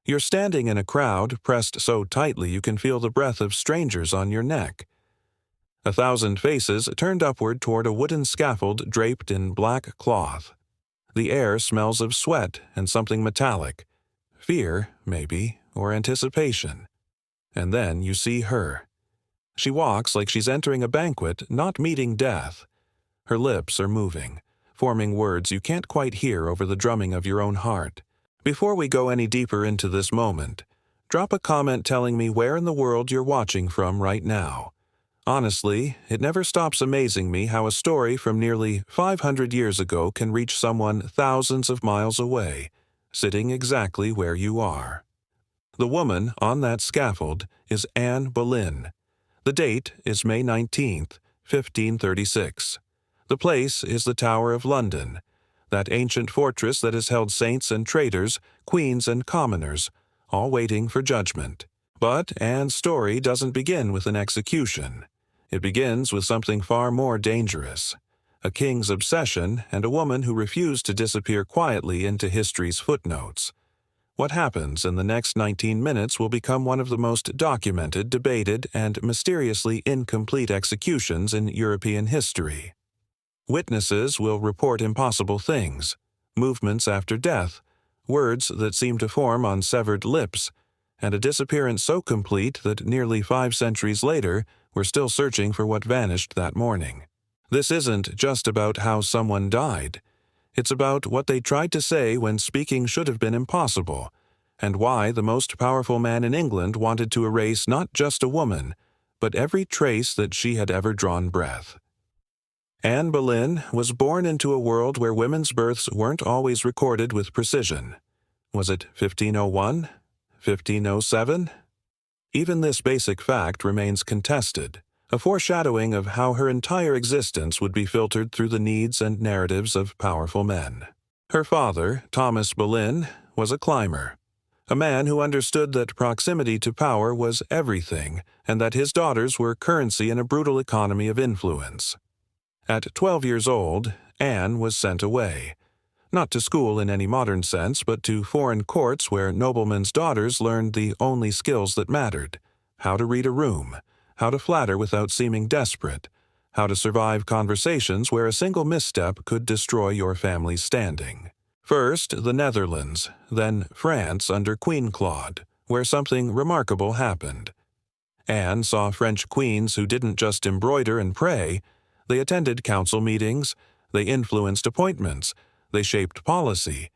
You're standing in a crowd pressed so tightly you can feel the breath of strangers on your neck. 1,000 faces turned upward toward a wooden scaffold draped in black cloth. The air smells of sweat and something metallic. Fear, maybe, or anticipation. And then you see her. She walks like she's entering a banquet, not meeting death. Her lips are moving, forming words you can't quite hear over the drumming of your own heart. Before we go any deeper into this moment, drop a comment telling me where in the world you're watching from right now. Honestly, it never stops amazing me how a story from nearly 500 years ago can reach someone thousands of miles away, sitting exactly where you are. The woman on that scaffold is Anne Boleyn. The date is May 19th, 1536. The place is the Tower of London, that ancient fortress that has held saints and traitors, queens and commoners, all waiting for judgment. But Anne's story doesn't begin with an execution. It begins with something far more dangerous: a king's obsession and a woman who refused to disappear quietly into history's footnotes. What happens in the next 19 minutes will become one of the most documented, debated, and mysteriously incomplete executions in European history. Witnesses will report impossible things, movements after death, words that seem to form on severed lips, and a disappearance so complete that nearly 5 centuries later, we're still searching for what vanished that morning. This isn't just about how someone died. It's about what they tried to say when speaking should have been impossible, and why the most powerful man in England wanted to erase not just a woman, but every trace that she had ever drawn breath. Anne Boleyn was born into a world where women's births weren't always recorded with precision. Was it 1501? 1507? Even this basic fact remains contested, a foreshadowing of how her entire existence would be filtered through the needs and narratives of powerful men. Her father, Thomas Boleyn, was a climber, a man who understood that proximity to power was everything and that his daughters were currency in a brutal economy of influence. At 12 years old, Anne was sent away, not to school in any modern sense, but to foreign courts where noblemen's daughters learned the only skills that mattered: how to read a room, how to flatter without seeming desperate, how to survive conversations where a single misstep could destroy your family's standing. First, the Netherlands, then France under Queen Claude, where something remarkable happened. Anne saw French queens who didn't just embroider and pray. They attended council meetings, they influenced appointments, they shaped policy.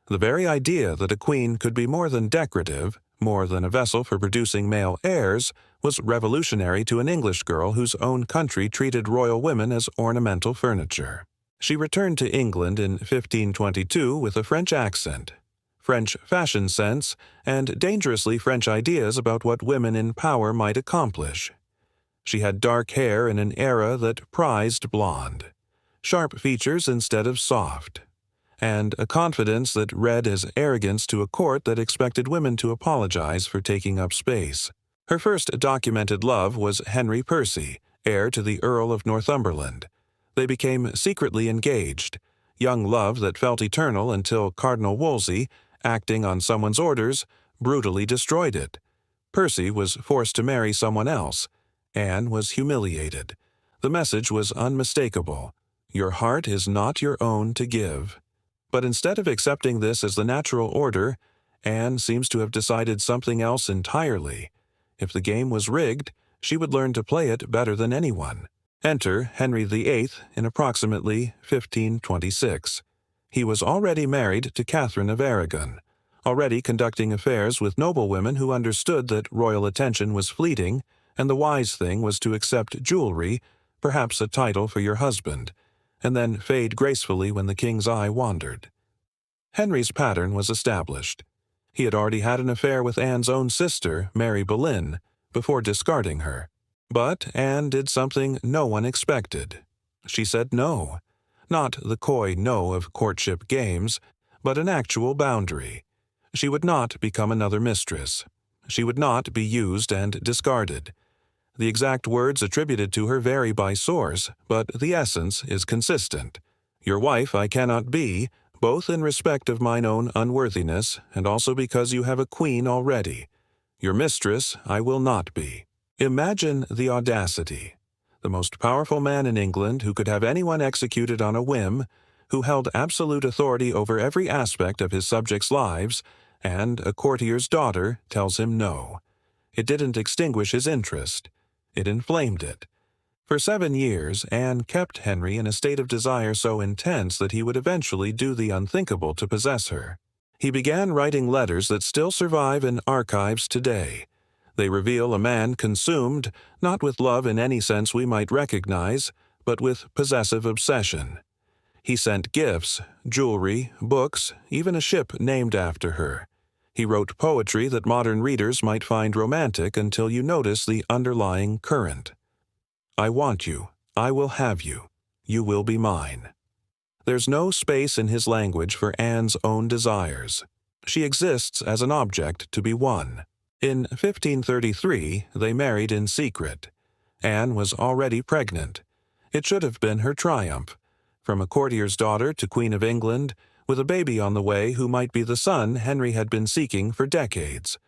The very idea that a queen could be more than decorative, more than a vessel for producing male heirs, was revolutionary to an English girl whose own country treated royal women as ornamental furniture. She returned to England in 1522 with a French accent, French fashion sense, and dangerously French ideas about what women in power might accomplish. She had dark hair in an era that prized blonde, sharp features instead of soft, and a confidence that read as arrogance to a court that expected women to apologize for taking up space. Her first documented love was Henry VIII, heir to the Earl of Northumberland. They became secretly engaged, young love that felt eternal until Cardinal Wolsey, acting on someone's orders, brutally destroyed it. Percy was forced to marry someone else. Anne was humiliated. The message was unmistakable: your heart is not your own to give. But instead of accepting this as the natural order, Anne seems to have decided something else entirely. If the game was rigged, she would learn to play it better than anyone. Enter Henry VIII in approximately 1526. He was already married to Catherine of Aragon, already conducting affairs with noblewomen who understood that royal attention was fleeting, and the wise thing was to accept jewelry, perhaps a title for your husband, and then fade gracefully when the king's eye wandered. Henry's pattern was established. He had already had an affair with Anne's own sister, Mary Boleyn, before discarding her. But Anne did something no one expected. She said no. Not the coy no of courtship games, but an actual boundary. She would not become another mistress. She would not be used and discarded. The exact words attributed to her vary by source, but the essence is consistent. Your wife I cannot be, both in respect of mine own unworthiness, and also because you have a queen already. Your mistress I will not be. Imagine the audacity. The most powerful man in England who could have anyone executed on a whim, who held absolute authority over every aspect of his subjects' lives, and a courtier's daughter tells him no. It didn't extinguish his interest. It inflamed it. For 7 years, Anne kept Henry in a state of desire so intense that he would eventually do the unthinkable to possess her. He began writing letters that still survive in archives today. They reveal a man consumed, not with love in any sense we might recognize, but with possessive obsession. He sent gifts, jewelry, books, even a ship named after her. He wrote poetry that modern readers might find romantic until you notice the underlying current. I want you. I will have you. You will be mine. There's no space in his language for Anne's own desires. She exists as an object to be won. In 1533, they married in secret. Anne was already pregnant. It should have been her triumph. From a courtier's daughter to Queen of England, with a baby on the way who might be the son Henry had been seeking for decades.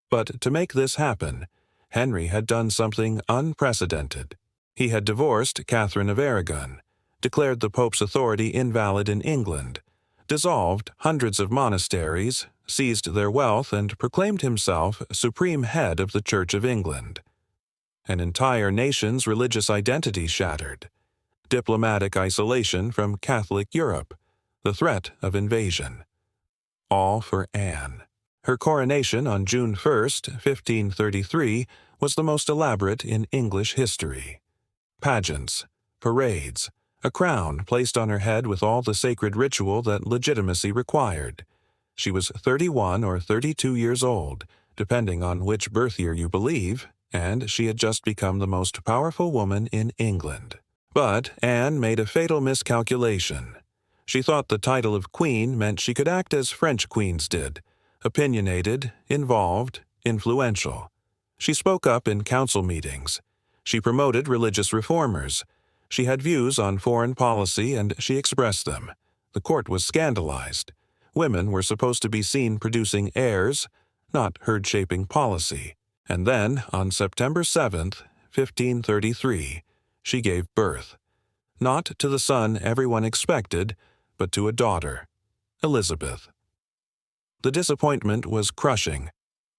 But to make this happen, Henry had done something unprecedented. He had divorced Catherine of Aragon, declared the Pope's authority invalid in England, dissolved hundreds of monasteries, seized their wealth, and proclaimed himself supreme head of the Church of England. An entire nation's religious identity shattered. Diplomatic isolation from Catholic Europe. The threat of invasion. All for Anne. Her coronation on June 1st, 1533, was the most elaborate in English history. Pageants, parades, a crown placed on her head with all the sacred ritual that legitimacy required. She was 31 or 32 years old, depending on which birth year you believe, and she had just become the most powerful woman in England. But Anne made a fatal miscalculation. She thought the title of queen meant she could act as French queens did, opinionated, involved, influential. She spoke up in council meetings. She promoted religious reformers. She had views on foreign policy and she expressed them. The court was scandalized. Women were supposed to be seen producing heirs, not herd-shaping policy. And then, on September 7th, 1533, she gave birth. Not to the son everyone expected, but to a daughter, Elizabeth. The disappointment was crushing.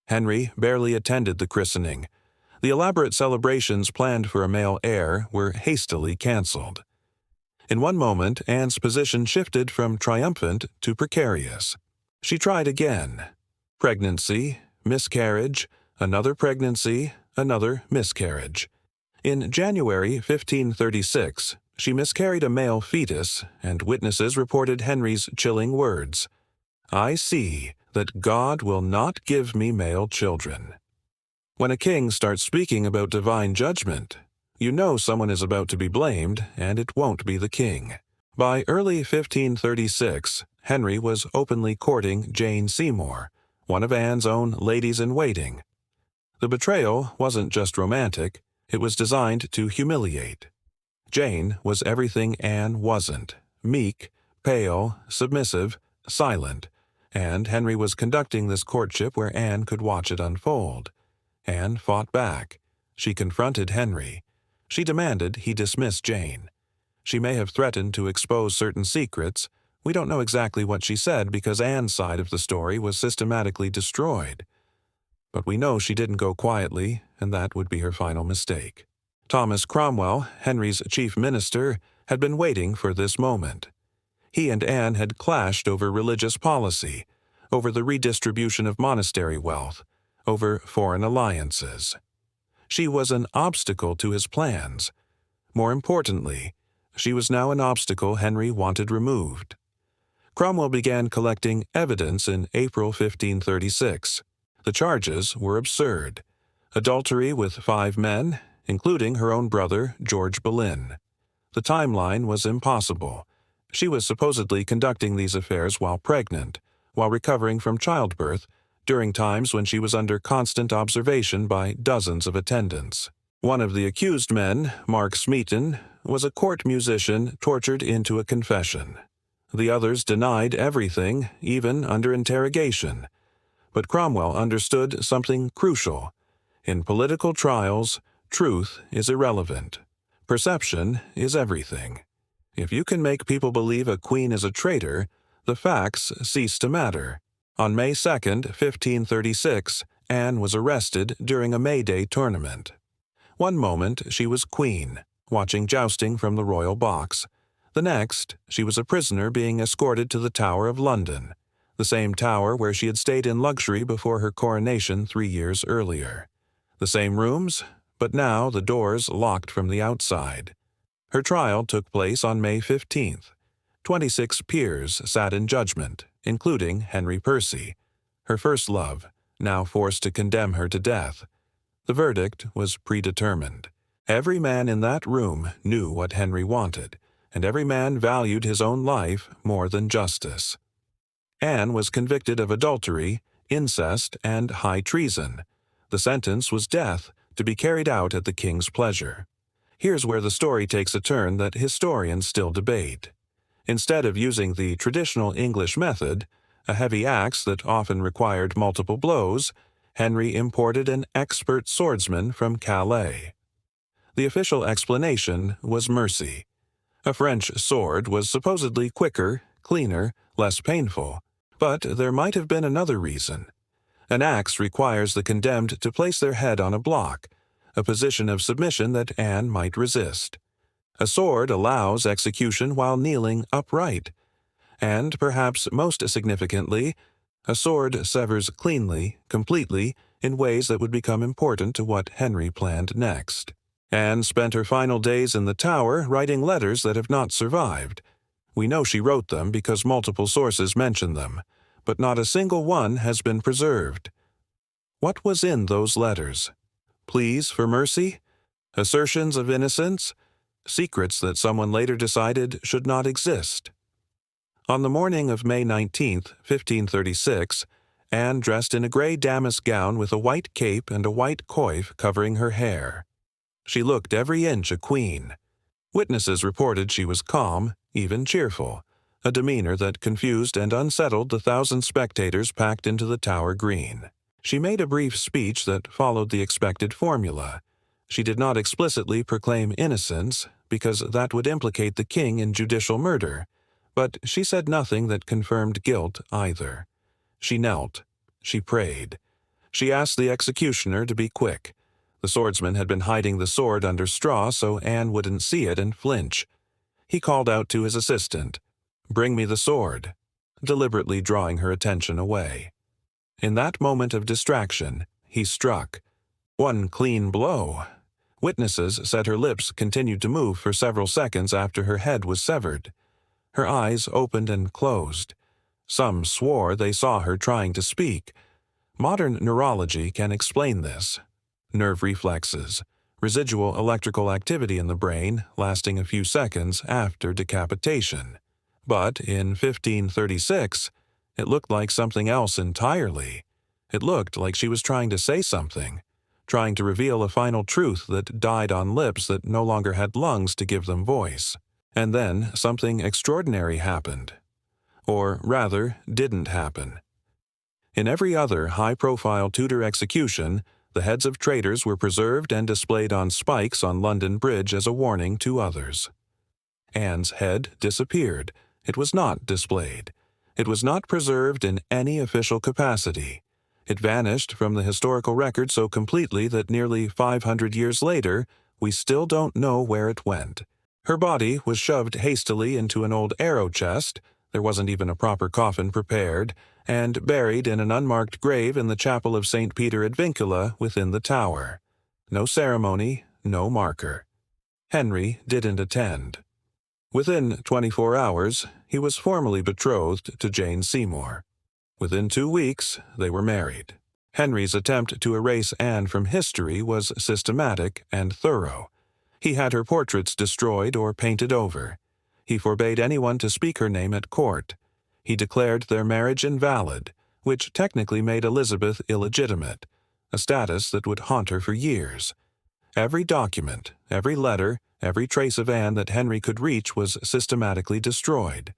Henry barely attended the christening. The elaborate celebrations planned for a male heir were hastily cancelled. In one moment, Anne's position shifted from triumphant to precarious. She tried again. Pregnancy, miscarriage, another pregnancy, another miscarriage. In January 1536, she miscarried a male fetus, and witnesses reported Henry's chilling words, "I see that God will not give me male children." When a king starts speaking about divine judgment, you know someone is about to be blamed, and it won't be the king. By early 1536, Henry was openly courting Jane Seymour, one of Anne's own ladies-in-waiting. The betrayal wasn't just romantic, it was designed to humiliate. Jane was everything Anne wasn't, meek, pale, submissive, silent, and Henry was conducting this courtship where Anne could watch it unfold. Anne fought back. She confronted Henry. She demanded he dismiss Jane. She may have threatened to expose certain secrets. We don't know exactly what she said because Anne's side of the story was systematically destroyed. But we know she didn't go quietly, and that would be her final mistake. Thomas Cromwell, Henry's chief minister, had been waiting for this moment. He and Anne had clashed over religious policy, over the redistribution of monastery wealth, over foreign alliances. She was an obstacle to his plans. More importantly, she was now an obstacle Henry wanted removed. Cromwell began collecting evidence in April 1536. The charges were absurd. Adultery with 5 men, including her own brother, George Boleyn. The timeline was impossible. She was supposedly conducting these affairs while pregnant, while recovering from childbirth, during times when she was under constant observation by dozens of attendants. One of the accused men, Mark Smeaton, was a court musician tortured into a confession. The others denied everything, even under interrogation. But Cromwell understood something crucial. In political trials, truth is irrelevant. Perception is everything. If you can make people believe a queen is a traitor, the facts cease to matter. On May 2, 1536, Anne was arrested during a May Day tournament. One moment she was queen, watching jousting from the royal box. The next, she was a prisoner being escorted to the Tower of London, the same tower where she had stayed in luxury before her coronation 3 years earlier. The same rooms, but now the doors locked from the outside. Her trial took place on May 15th. 26 peers sat in judgment, including Henry Percy, her first love, now forced to condemn her to death. The verdict was predetermined. Every man in that room knew what Henry wanted, and every man valued his own life more than justice. Anne was convicted of adultery, incest, and high treason. The sentence was death, to be carried out at the king's pleasure. Here's where the story takes a turn that historians still debate. Instead of using the traditional English method, a heavy axe that often required multiple blows, Henry imported an expert swordsman from Calais. The official explanation was mercy. A French sword was supposedly quicker, cleaner, less painful, but there might have been another reason. An axe requires the condemned to place their head on a block, a position of submission that Anne might resist. A sword allows execution while kneeling upright. And, perhaps most significantly, a sword severs cleanly, completely, in ways that would become important to what Henry planned next. Anne spent her final days in the Tower writing letters that have not survived. We know she wrote them because multiple sources mention them, but not a single one has been preserved. What was in those letters? Pleas for mercy? Assertions of innocence? Secrets that someone later decided should not exist? On the morning of May 19, 1536, Anne dressed in a gray damask gown with a white cape and a white coif covering her hair. She looked every inch a queen. Witnesses reported she was calm, even cheerful, a demeanor that confused and unsettled the 1,000 spectators packed into the Tower Green. She made a brief speech that followed the expected formula. She did not explicitly proclaim innocence, because that would implicate the king in judicial murder, but she said nothing that confirmed guilt either. She knelt. She prayed. She asked the executioner to be quick. The swordsman had been hiding the sword under straw so Anne wouldn't see it and flinch. He called out to his assistant, "Bring me the sword," deliberately drawing her attention away. In that moment of distraction, he struck. One clean blow. Witnesses said her lips continued to move for several seconds after her head was severed. Her eyes opened and closed. Some swore they saw her trying to speak. Modern neurology can explain this. Nerve reflexes, residual electrical activity in the brain lasting a few seconds after decapitation. But in 1536, it looked like something else entirely. It looked like she was trying to say something, trying to reveal a final truth that died on lips that no longer had lungs to give them voice. And then something extraordinary happened. Or rather, didn't happen. In every other high-profile Tudor execution, the heads of traitors were preserved and displayed on spikes on London Bridge as a warning to others. Anne's head disappeared. It was not displayed. It was not preserved in any official capacity. It vanished from the historical record so completely that nearly 500 years later, we still don't know where it went. Her body was shoved hastily into an old arrow chest, there wasn't even a proper coffin prepared, and buried in an unmarked grave in the chapel of St. Peter ad Vincula within the Tower. No ceremony, no marker. Henry didn't attend. Within 24 hours, he was formally betrothed to Jane Seymour. Within 2 weeks, they were married. Henry's attempt to erase Anne from history was systematic and thorough. He had her portraits destroyed or painted over. He forbade anyone to speak her name at court. He declared their marriage invalid, which technically made Elizabeth illegitimate, a status that would haunt her for years. Every document, every letter, every trace of Anne that Henry could reach was systematically destroyed.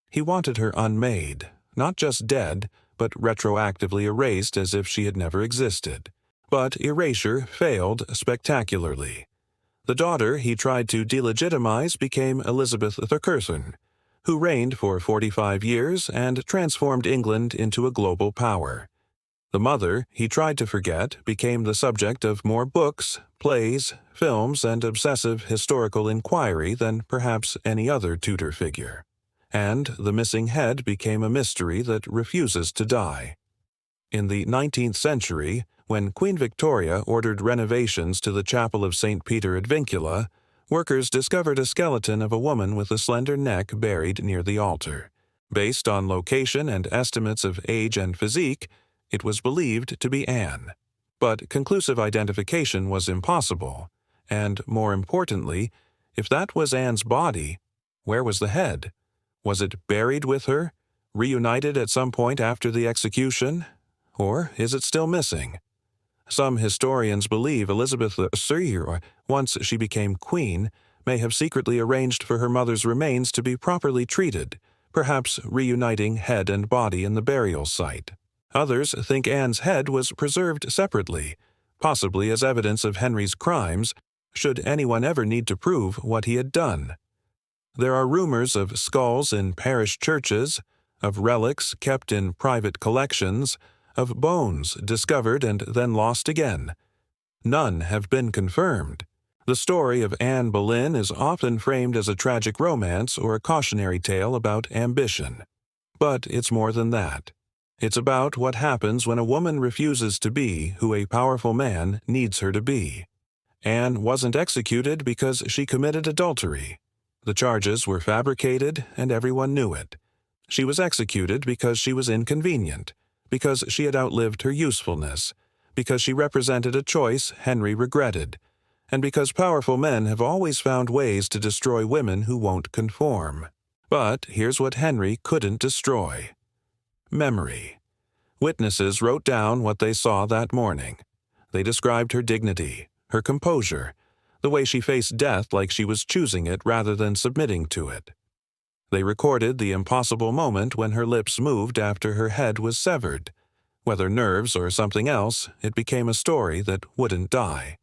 He wanted her unmade, not just dead, but retroactively erased as if she had never existed. But erasure failed spectacularly. The daughter he tried to delegitimize became Elizabeth II, who reigned for 45 years and transformed England into a global power. The mother he tried to forget became the subject of more books, plays, films, and obsessive historical inquiry than perhaps any other Tudor figure. And the missing head became a mystery that refuses to die. In the 19th century, when Queen Victoria ordered renovations to the Chapel of St. Peter ad Vincula, workers discovered a skeleton of a woman with a slender neck buried near the altar. Based on location and estimates of age and physique, it was believed to be Anne. But conclusive identification was impossible, and more importantly, if that was Anne's body, where was the head? Was it buried with her, reunited at some point after the execution, or is it still missing? Some historians believe Elizabeth II, once she became queen, may have secretly arranged for her mother's remains to be properly treated, perhaps reuniting head and body in the burial site. Others think Anne's head was preserved separately, possibly as evidence of Henry's crimes, should anyone ever need to prove what he had done. There are rumors of skulls in parish churches, of relics kept in private collections, of bones discovered and then lost again. None have been confirmed. The story of Anne Boleyn is often framed as a tragic romance or a cautionary tale about ambition. But it's more than that. It's about what happens when a woman refuses to be who a powerful man needs her to be. Anne wasn't executed because she committed adultery. The charges were fabricated and everyone knew it. She was executed because she was inconvenient, because she had outlived her usefulness, because she represented a choice Henry regretted, and because powerful men have always found ways to destroy women who won't conform. But here's what Henry couldn't destroy: memory. Witnesses wrote down what they saw that morning. They described her dignity, her composure, the way she faced death like she was choosing it rather than submitting to it. They recorded the impossible moment when her lips moved after her head was severed. Whether nerves or something else, it became a story that wouldn't die.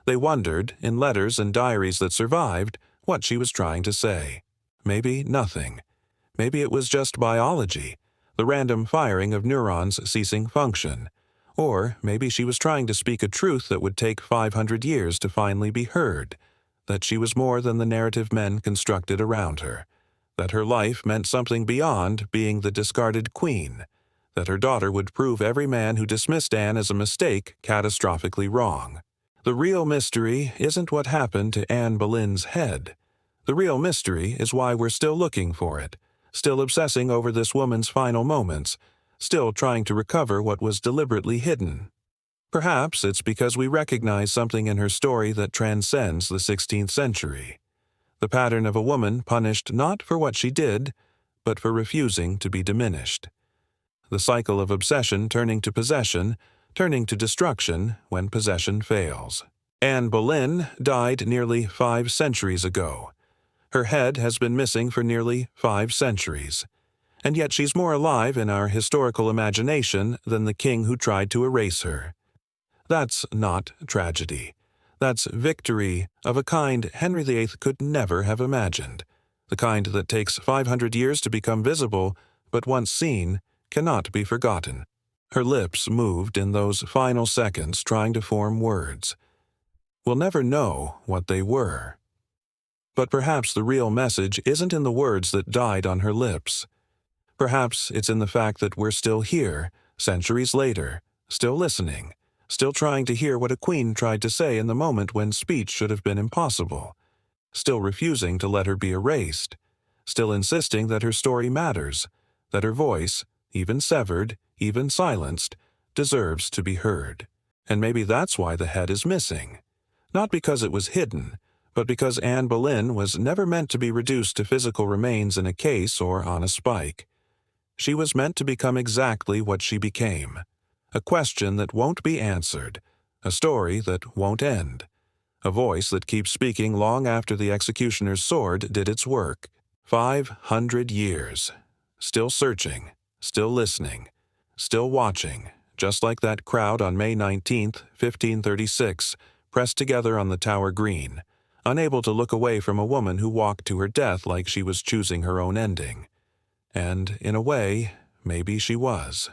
They wondered, in letters and diaries that survived, what she was trying to say. Maybe nothing. Maybe it was just biology, the random firing of neurons ceasing function. Or maybe she was trying to speak a truth that would take 500 years to finally be heard, that she was more than the narrative men constructed around her, that her life meant something beyond being the discarded queen, that her daughter would prove every man who dismissed Anne as a mistake catastrophically wrong. The real mystery isn't what happened to Anne Boleyn's head. The real mystery is why we're still looking for it, still obsessing over this woman's final moments, still trying to recover what was deliberately hidden. Perhaps it's because we recognize something in her story that transcends the 16th century. The pattern of a woman punished not for what she did, but for refusing to be diminished. The cycle of obsession turning to possession, turning to destruction when possession fails. Anne Boleyn died nearly 5 centuries ago. Her head has been missing for nearly 5 centuries. And yet she's more alive in our historical imagination than the king who tried to erase her. That's not tragedy. That's victory of a kind Henry VIII could never have imagined, the kind that takes 500 years to become visible, but once seen, cannot be forgotten. Her lips moved in those final seconds trying to form words. We'll never know what they were. But perhaps the real message isn't in the words that died on her lips. Perhaps it's in the fact that we're still here, centuries later, still listening, still trying to hear what a queen tried to say in the moment when speech should have been impossible, still refusing to let her be erased, still insisting that her story matters, that her voice, even severed, even silenced, deserves to be heard. And maybe that's why the head is missing. Not because it was hidden, but because Anne Boleyn was never meant to be reduced to physical remains in a case or on a spike. She was meant to become exactly what she became. A question that won't be answered, a story that won't end, a voice that keeps speaking long after the executioner's sword did its work. 500 years. Still searching, still listening, still watching, just like that crowd on May 19th, 1536, pressed together on the Tower Green, unable to look away from a woman who walked to her death like she was choosing her own ending. And, in a way, maybe she was.